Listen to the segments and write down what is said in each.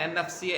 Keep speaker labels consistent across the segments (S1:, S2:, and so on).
S1: NFC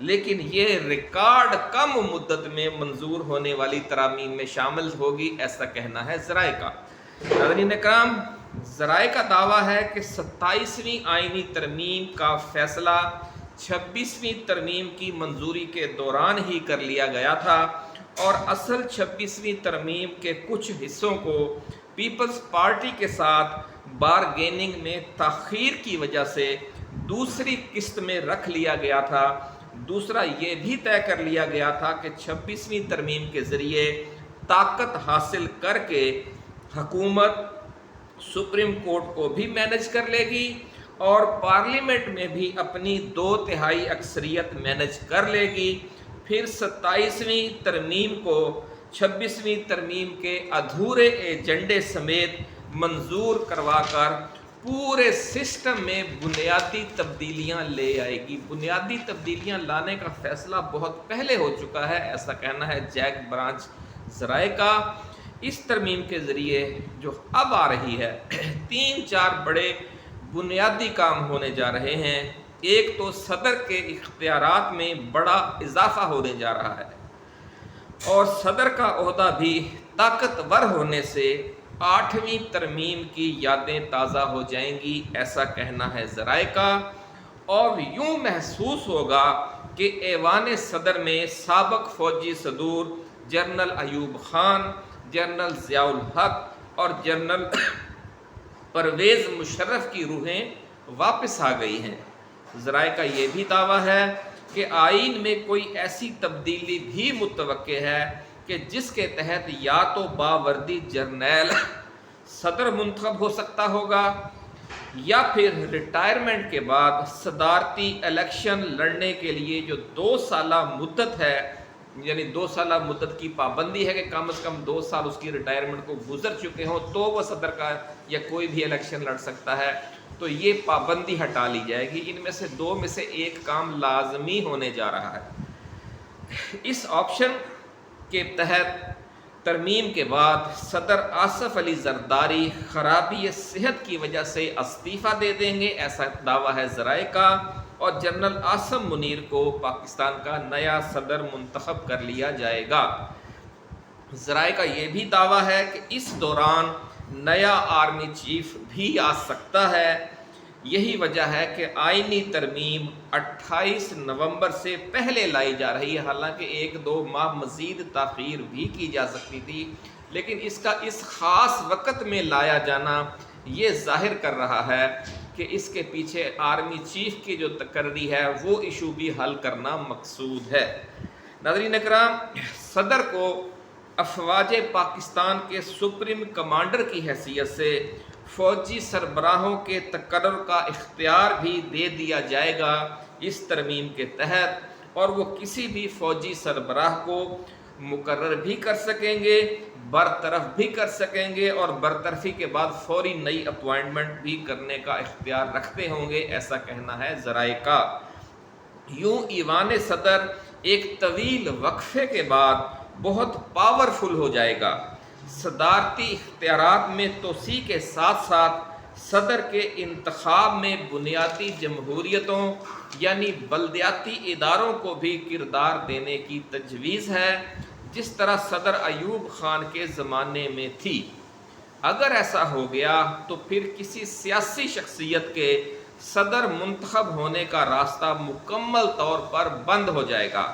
S1: لیکن یہ record کم مدت میں منظور ہونے والی ترامیم میں شامل ہوگی، ایسا کہنا ہے ذرائع کا۔ ناظرین اکرام، ذرائع کا دعویٰ ہے کہ 27ویں آئینی ترمیم کا فیصلہ 26ویں ترمیم کی منظوری کے دوران ہی کر لیا گیا تھا، اور اصل 26ویں ترمیم کے کچھ حصوں کو پیپلز پارٹی کے ساتھ بارگیننگ میں تاخیر کی وجہ سے دوسری قسط میں رکھ لیا گیا تھا۔ دوسرا یہ بھی طے کر لیا گیا تھا کہ 26ویں ترمیم کے ذریعے طاقت حاصل کر کے حکومت سپریم کورٹ کو بھی مینج کر لے گی اور پارلیمنٹ میں بھی اپنی 2/3 اکثریت مینج کر لے گی۔ پھر 27ویں ترمیم کو 26ویں ترمیم کے ادھورے ایجنڈے سمیت منظور کروا کر پورے سسٹم میں بنیادی تبدیلیاں لے آئے گی۔ بنیادی تبدیلیاں لانے کا فیصلہ بہت پہلے ہو چکا ہے، ایسا کہنا ہے جیک برانچ ذرائع کا۔ اس ترمیم کے ذریعے جو اب آ رہی ہے، 3-4 بڑے بنیادی کام ہونے جا رہے ہیں۔ ایک تو صدر کے اختیارات میں بڑا اضافہ ہونے جا رہا ہے، اور صدر کا عہدہ بھی طاقتور ہونے سے 8ویں ترمیم کی یادیں تازہ ہو جائیں گی، ایسا کہنا ہے ذرائع کا۔ اور یوں محسوس ہوگا کہ ایوان صدر میں سابق فوجی صدور جنرل ایوب خان، جنرل ضیاء الحق اور جنرل پرویز مشرف کی روحیں واپس آ گئی ہیں۔ ذرائع کا یہ بھی دعویٰ ہے کہ آئین میں کوئی ایسی تبدیلی بھی متوقع ہے کہ جس کے تحت یا تو باوردی جرنیل صدر منتخب ہو سکتا ہوگا، یا پھر ریٹائرمنٹ کے بعد صدارتی الیکشن لڑنے کے لیے جو 2 سالہ مدت ہے، یعنی 2 سالہ مدت کی پابندی ہے کہ کم از کم 2 سال اس کی ریٹائرمنٹ کو گزر چکے ہوں تو وہ صدر کا یا کوئی بھی الیکشن لڑ سکتا ہے، تو یہ پابندی ہٹا لی جائے گی۔ ان میں سے 2 میں سے ایک کام لازمی ہونے جا رہا ہے۔ اس آپشن کے تحت ترمیم کے بعد صدر آصف علی زرداری خرابی صحت کی وجہ سے استعفیٰ دے دیں گے، ایسا دعویٰ ہے ذرائع کا، اور جنرل عاصم منیر کو پاکستان کا نیا صدر منتخب کر لیا جائے گا۔ ذرائع کا یہ بھی دعویٰ ہے کہ اس دوران نیا آرمی چیف بھی آ سکتا ہے۔ یہی وجہ ہے کہ آئینی ترمیم 28 نومبر سے پہلے لائی جا رہی ہے، حالانکہ 1-2 ماہ مزید تاخیر بھی کی جا سکتی تھی، لیکن اس کا اس خاص وقت میں لایا جانا یہ ظاہر کر رہا ہے کہ اس کے پیچھے آرمی چیف کی جو تقرری ہے وہ ایشو بھی حل کرنا مقصود ہے۔ ناظرین اکرام، صدر کو افواج پاکستان کے سپریم کمانڈر کی حیثیت سے فوجی سربراہوں کے تقرر کا اختیار بھی دے دیا جائے گا اس ترمیم کے تحت، اور وہ کسی بھی فوجی سربراہ کو مقرر بھی کر سکیں گے، برطرف بھی کر سکیں گے، اور برطرفی کے بعد فوری نئی اپوائنٹمنٹ بھی کرنے کا اختیار رکھتے ہوں گے، ایسا کہنا ہے ذرائع کا۔ یوں ایوان صدر ایک طویل وقفے کے بعد بہت پاورفل ہو جائے گا۔ صدارتی اختیارات میں توسیع کے ساتھ ساتھ صدر کے انتخاب میں بنیادی جمہوریتوں یعنی بلدیاتی اداروں کو بھی کردار دینے کی تجویز ہے، جس طرح صدر ایوب خان کے زمانے میں تھی۔ اگر ایسا ہو گیا تو پھر کسی سیاسی شخصیت کے صدر منتخب ہونے کا راستہ مکمل طور پر بند ہو جائے گا،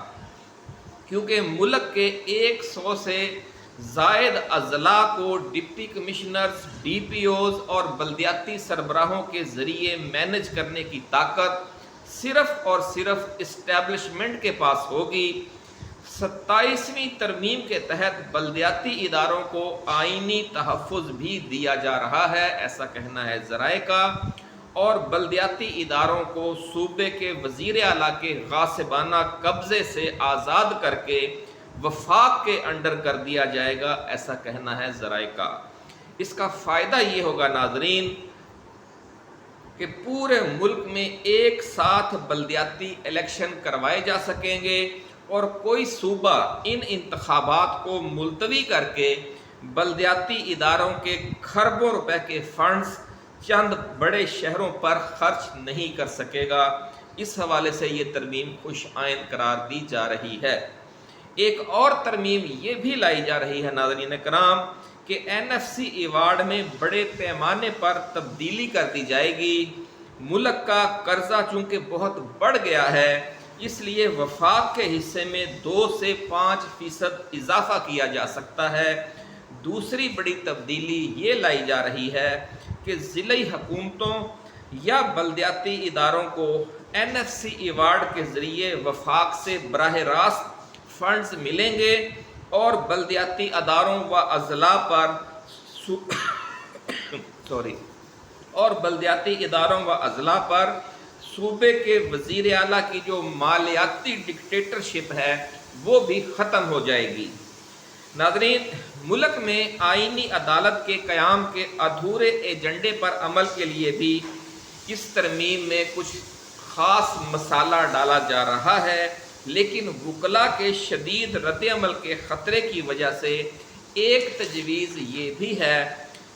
S1: کیونکہ ملک کے 100 سے زائد اضلاع کو deputy commissioners, D P Os اور بلدیاتی سربراہوں کے ذریعے مینج کرنے کی طاقت صرف اور صرف اسٹیبلشمنٹ کے پاس ہوگی۔ 27ویں ترمیم کے تحت بلدیاتی اداروں کو آئینی تحفظ بھی دیا جا رہا ہے، ایسا کہنا ہے ذرائع کا، اور بلدیاتی اداروں کو صوبے کے وزیر اعلیٰ کے غاصبانہ قبضے سے آزاد کر کے وفاق کے انڈر کر دیا جائے گا، ایسا کہنا ہے ذرائع کا۔ اس کا فائدہ یہ ہوگا ناظرین کہ پورے ملک میں ایک ساتھ بلدیاتی الیکشن کروائے جا سکیں گے، اور کوئی صوبہ ان انتخابات کو ملتوی کر کے بلدیاتی اداروں کے کھربوں روپے کے فنڈز چند بڑے شہروں پر خرچ نہیں کر سکے گا۔ اس حوالے سے یہ ترمیم خوش آئند قرار دی جا رہی ہے۔ ایک اور ترمیم یہ بھی لائی جا رہی ہے ناظرین کرام کہ NFC ایوارڈ میں بڑے پیمانے پر تبدیلی کر دی جائے گی۔ ملک کا قرضہ چونکہ بہت بڑھ گیا ہے، اس لیے وفاق کے حصے میں 2 سے 5% اضافہ کیا جا سکتا ہے۔ دوسری بڑی تبدیلی یہ لائی جا رہی ہے کہ ضلعی حکومتوں یا بلدیاتی اداروں کو NFC ایوارڈ کے ذریعے وفاق سے براہ راست فنڈز ملیں گے اور بلدیاتی اداروں و اضلاع پر صوبے کے وزیر اعلیٰ کی جو مالیاتی ڈکٹیٹرشپ ہے وہ بھی ختم ہو جائے گی۔ ناظرین، ملک میں آئینی عدالت کے قیام کے ادھورے ایجنڈے پر عمل کے لیے بھی اس ترمیم میں کچھ خاص مسالہ ڈالا جا رہا ہے، لیکن وکلاء کے شدید رد عمل کے خطرے کی وجہ سے ایک تجویز یہ بھی ہے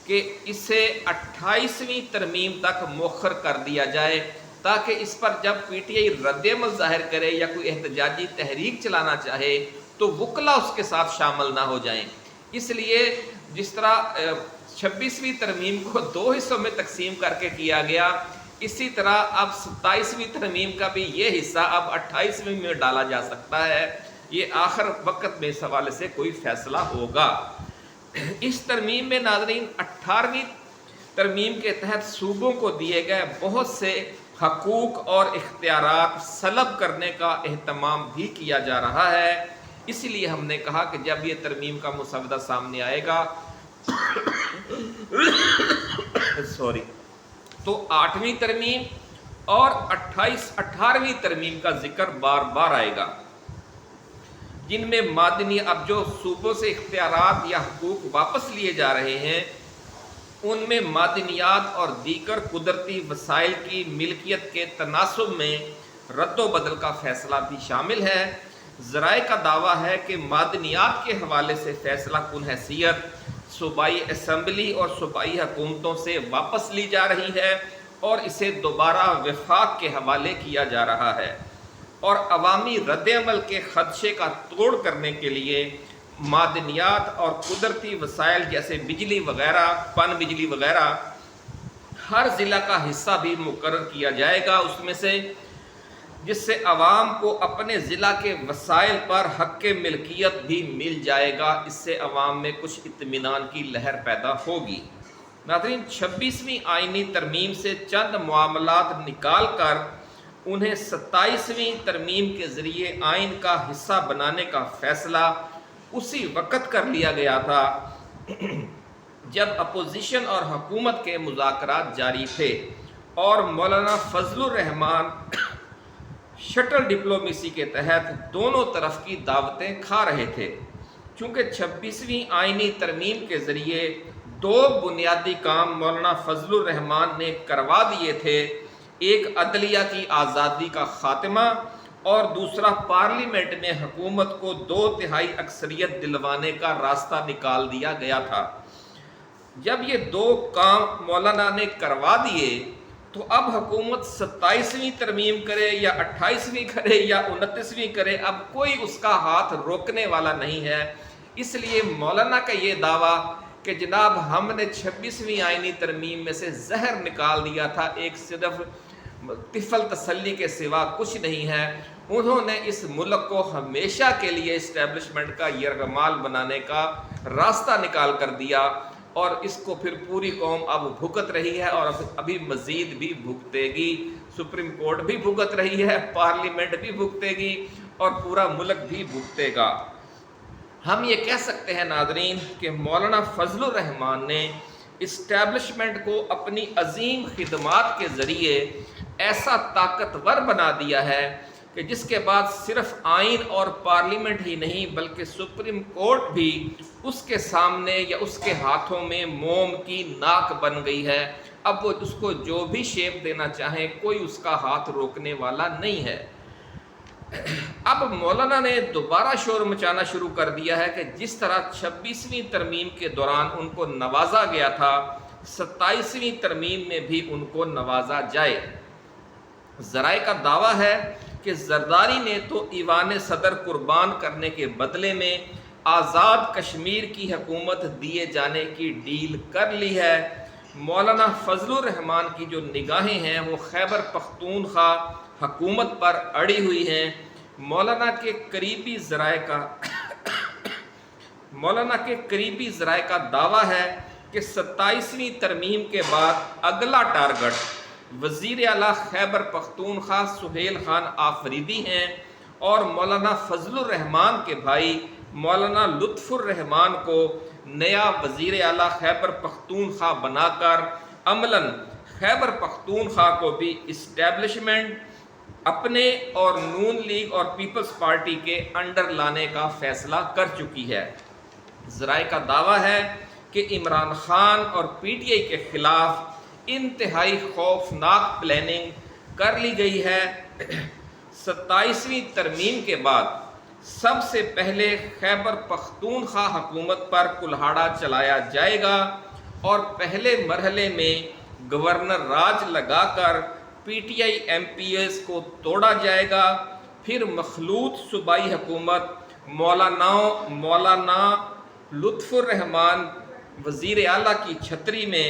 S1: کہ اسے 28ویں ترمیم تک مؤخر کر دیا جائے، تاکہ اس پر جب PTI رد عمل ظاہر کرے یا کوئی احتجاجی تحریک چلانا چاہے تو وکلاء اس کے ساتھ شامل نہ ہو جائیں۔ اس لیے جس طرح 26ویں ترمیم کو 2 حصوں میں تقسیم کر کے کیا گیا، اسی طرح اب 27ویں ترمیم کا بھی یہ حصہ اب 28ویں میں ڈالا جا سکتا ہے۔ یہ آخر وقت میں اس حوالے سے کوئی فیصلہ ہوگا۔ اس ترمیم میں ناظرین 18ویں ترمیم کے تحت صوبوں کو دیے گئے بہت سے حقوق اور اختیارات سلب کرنے کا اہتمام بھی کیا جا رہا ہے۔ اسی لیے ہم نے کہا کہ جب یہ ترمیم کا مسودہ سامنے آئے گا تو 8ویں ترمیم اور 18ویں ترمیم کا ذکر بار بار آئے گا، جن میں اب جو صوبوں سے اختیارات یا حقوق واپس لیے جا رہے ہیں ان میں معدنیات اور دیگر قدرتی وسائل کی ملکیت کے تناسب میں رد و بدل کا فیصلہ بھی شامل ہے۔ ذرائع کا دعویٰ ہے کہ معدنیات کے حوالے سے فیصلہ کن حیثیت صوبائی اسمبلی اور صوبائی حکومتوں سے واپس لی جا رہی ہے اور اسے دوبارہ وفاق کے حوالے کیا جا رہا ہے، اور عوامی رد عمل کے خدشے کا توڑ کرنے کے لیے معدنیات اور قدرتی وسائل جیسے بجلی وغیرہ، پن بجلی وغیرہ ہر ضلع کا حصہ بھی مقرر کیا جائے گا اس میں سے، جس سے عوام کو اپنے ضلع کے وسائل پر حق ملکیت بھی مل جائے گا۔ اس سے عوام میں کچھ اطمینان کی لہر پیدا ہوگی۔ ناظرین، 26ویں آئینی ترمیم سے چند معاملات نکال کر انہیں 27ویں ترمیم کے ذریعے آئین کا حصہ بنانے کا فیصلہ اسی وقت کر لیا گیا تھا جب اپوزیشن اور حکومت کے مذاکرات جاری تھے اور مولانا فضل الرحمان شٹل ڈپلومیسی کے تحت دونوں طرف کی دعوتیں کھا رہے تھے۔ چونکہ 26ویں آئینی ترمیم کے ذریعے 2 بنیادی کام مولانا فضل الرحمان نے کروا دیے تھے، ایک عدلیہ کی آزادی کا خاتمہ اور دوسرا پارلیمنٹ میں حکومت کو 2/3 اکثریت دلوانے کا راستہ نکال دیا گیا تھا۔ جب یہ 2 کام مولانا نے کروا دیے تو اب حکومت 27ویں ترمیم کرے یا 28ویں کرے یا 29ویں کرے، اب کوئی اس کا ہاتھ روکنے والا نہیں ہے۔ اس لیے مولانا کا یہ دعویٰ کہ جناب ہم نے 26ویں آئینی ترمیم میں سے زہر نکال دیا تھا، ایک صرف طفل تسلی کے سوا کچھ نہیں ہے، انہوں نے اس ملک کو ہمیشہ کے لیے اسٹیبلشمنٹ کا یرغمال بنانے کا راستہ نکال کر دیا، اور اس کو پھر پوری قوم اب بھگت رہی ہے اور ابھی مزید بھی بھگتے گی۔ سپریم کورٹ بھی بھگت رہی ہے، پارلیمنٹ بھی بھگتے گی اور پورا ملک بھی بھگتے گا۔ ہم یہ کہہ سکتے ہیں ناظرین کہ مولانا فضل الرحمان نے اسٹیبلشمنٹ کو اپنی عظیم خدمات کے ذریعے ایسا طاقتور بنا دیا ہے کہ جس کے بعد صرف آئین اور پارلیمنٹ ہی نہیں بلکہ سپریم کورٹ بھی اس کے سامنے یا اس کے ہاتھوں میں موم کی ناک بن گئی ہے۔ اب وہ اس کو جو بھی شیپ دینا چاہیں کوئی اس کا ہاتھ روکنے والا نہیں ہے۔ اب مولانا نے دوبارہ شور مچانا شروع کر دیا ہے کہ جس طرح 26ویں ترمیم کے دوران ان کو نوازا گیا تھا، 27ویں ترمیم میں بھی ان کو نوازا جائے۔ ذرائع کا دعویٰ ہے کہ زرداری نے تو ایوان صدر قربان کرنے کے بدلے میں آزاد کشمیر کی حکومت دیے جانے کی ڈیل کر لی ہے۔ مولانا فضل الرحمان کی جو نگاہیں ہیں وہ خیبر پختونخوا حکومت پر اڑی ہوئی ہیں۔ مولانا کے قریبی ذرائع کا دعویٰ ہے کہ 27ویں ترمیم کے بعد اگلا ٹارگٹ وزیر اعلیٰ خیبر پختونخوا سہیل خان آفریدی ہیں اور مولانا فضل الرحمان کے بھائی مولانا لطف الرحمان کو نیا وزیر اعلیٰ خیبر پختونخوا بنا کر عملاً خیبر پختونخوا کو بھی اسٹیبلشمنٹ اپنے اور نون لیگ اور پیپلز پارٹی کے انڈر لانے کا فیصلہ کر چکی ہے۔ ذرائع کا دعویٰ ہے کہ عمران خان اور پی ٹی آئی کے خلاف انتہائی خوفناک پلاننگ کر لی گئی ہے۔ 27ویں ترمیم کے بعد سب سے پہلے خیبر پختونخوا حکومت پر کلہاڑا چلایا جائے گا اور پہلے مرحلے میں گورنر راج لگا کر P T I M P S کو توڑا جائے گا، پھر مخلوط صوبائی حکومت مولانا لطف الرحمان وزیر اعلیٰ کی چھتری میں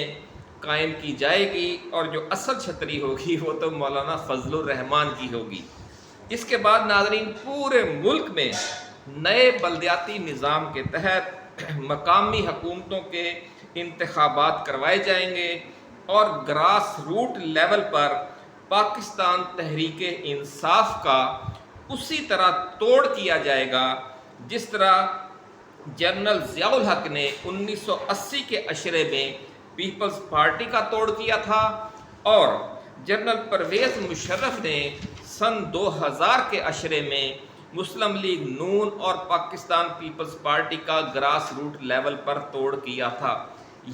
S1: قائم کی جائے گی اور جو اصل چھتری ہوگی وہ تو مولانا فضل الرحمان کی ہوگی۔ اس کے بعد ناظرین پورے ملک میں نئے بلدیاتی نظام کے تحت مقامی حکومتوں کے انتخابات کروائے جائیں گے اور گراس روٹ لیول پر پاکستان تحریک انصاف کا اسی طرح توڑ کیا جائے گا جس طرح جنرل ضیاء الحق نے 1980 کے عشرے میں پیپلز پارٹی کا توڑ کیا تھا اور جنرل پرویز مشرف نے سن 2000 کے عشرے میں مسلم لیگ نون اور پاکستان پیپلز پارٹی کا گراس روٹ لیول پر توڑ کیا تھا۔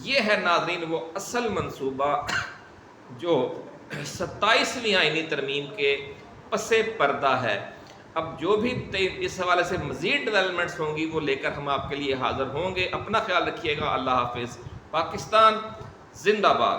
S1: یہ ہے ناظرین وہ اصل منصوبہ جو 27ویں آئینی ترمیم کے پس پردہ ہے۔ اب جو بھی اس حوالے سے مزید ڈیولپمنٹس ہوں گی وہ لے کر ہم آپ کے لیے حاضر ہوں گے۔ اپنا خیال رکھیے گا۔ اللہ حافظ۔ پاکستان زندہ باد۔